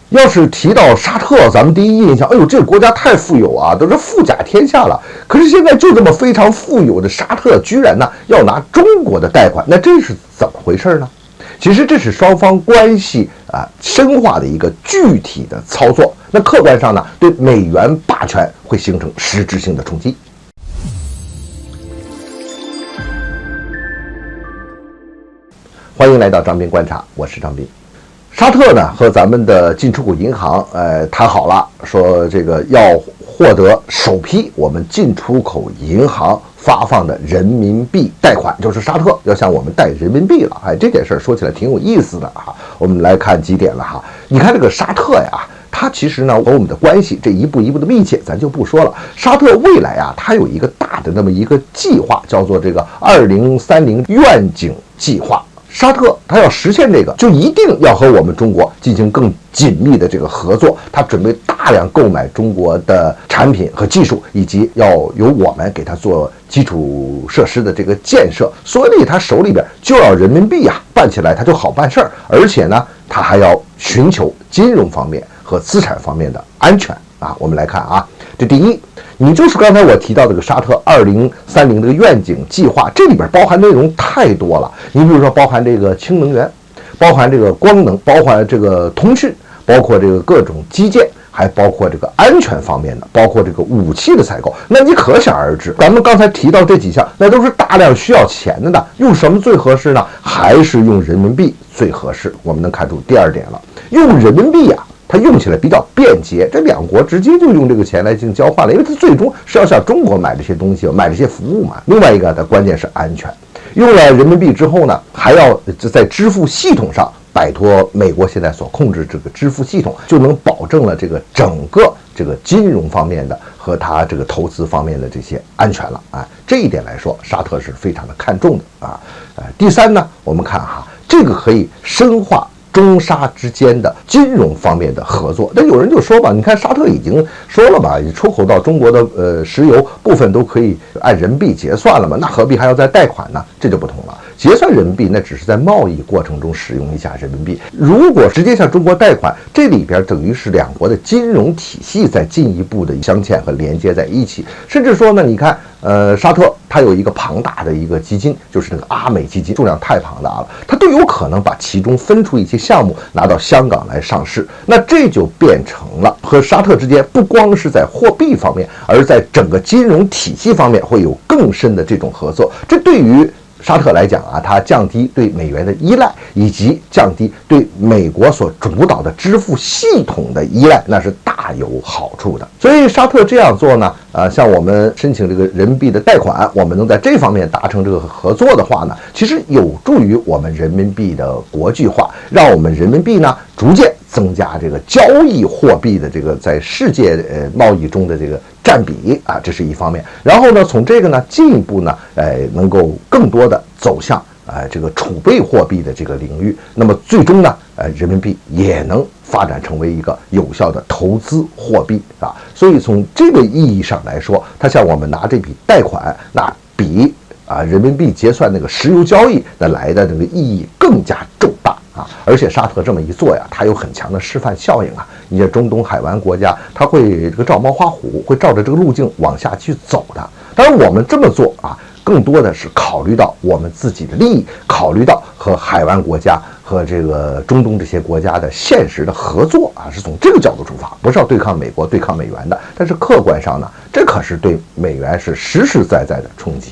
要是提到沙特，咱们第一印象，哎呦，这个国家太富有啊，都是富甲天下了。可是现在就这么非常富有的沙特，居然呢要拿中国的贷款，那这是怎么回事呢？其实这是双方关系深化的一个具体的操作。那客观上呢，对美元霸权会形成实质性的冲击。欢迎来到张斌观察，我是张斌。沙特呢和咱们的进出口银行谈好了，说这个要获得首批我们进出口银行发放的人民币贷款，就是沙特要向我们贷人民币了。这件事说起来挺有意思的哈。我们来看几点了哈。你看这个沙特呀，它其实呢和我们的关系这一步一步的密切，咱就不说了。沙特未来啊，它有一个大的那么一个计划，叫做这个2030愿景计划。沙特它要实现这个，就一定要和我们中国进行更紧密的这个合作。它准备大量购买中国的产品和技术，以及要由我们给它做基础设施的这个建设。所以它手里边就要人民币呀，办起来它就好办事儿。而且呢，它还要寻求金融方面和资产方面的安全啊。我们来看啊，这第一，你就是刚才我提到这个沙特2030这个愿景计划，这里边包含内容太多了。你比如说，包含这个氢能源，包含这个光能，包含这个通讯，包括这个各种基建，还包括这个安全方面的，包括这个武器的采购。那你可想而知，咱们刚才提到这几项，那都是大量需要钱的呢。用什么最合适呢？还是用人民币最合适。我们能看出第二点了，用人民币啊，它用起来比较便捷，这两国直接就用这个钱来进行交换了，因为它最终是要向中国买这些东西，买这些服务嘛。另外一个，它关键是安全。用了人民币之后呢，还要在支付系统上摆脱美国现在所控制这个支付系统，就能保证了这个整个这个金融方面的和它这个投资方面的这些安全了啊。这一点来说，沙特是非常的看重的啊。第三呢，我们看哈，这个可以深化中沙之间的金融方面的合作。但有人就说吧，你看沙特已经说了吧，出口到中国的石油部分都可以按人民币结算了嘛，那何必还要再贷款呢？这就不同了。结算人民币那只是在贸易过程中使用一下人民币，如果直接向中国贷款，这里边等于是两国的金融体系在进一步的镶嵌和连接在一起。甚至说呢，你看沙特它有一个庞大的一个基金，就是那个阿美基金，数量太庞大了，它都有可能把其中分出一些项目拿到香港来上市。那这就变成了和沙特之间不光是在货币方面，而在整个金融体系方面会有更深的这种合作。这对于沙特来讲啊，它降低对美元的依赖，以及降低对美国所主导的支付系统的依赖，那是大有好处的。所以沙特这样做呢，像我们申请这个人民币的贷款，我们能在这方面达成这个合作的话呢，其实有助于我们人民币的国际化，让我们人民币呢逐渐增加这个交易货币的这个在世界贸易中的这个占比啊，这是一方面。然后呢，从这个呢进一步呢，能够更多的走向这个储备货币的这个领域。那么最终呢，人民币也能发展成为一个有效的投资货币啊。所以从这个意义上来说，它向我们拿这笔贷款，那比人民币结算那个石油交易那来的这个意义更加重大。而且沙特这么一做呀，它有很强的示范效应啊！你这中东海湾国家，它会这个照猫画虎，会照着这个路径往下去走的。当然，我们这么做啊，更多的是考虑到我们自己的利益，考虑到和海湾国家和这个中东这些国家的现实的合作啊，是从这个角度出发，不是要对抗美国、对抗美元的。但是客观上呢，这可是对美元是实实在在的冲击。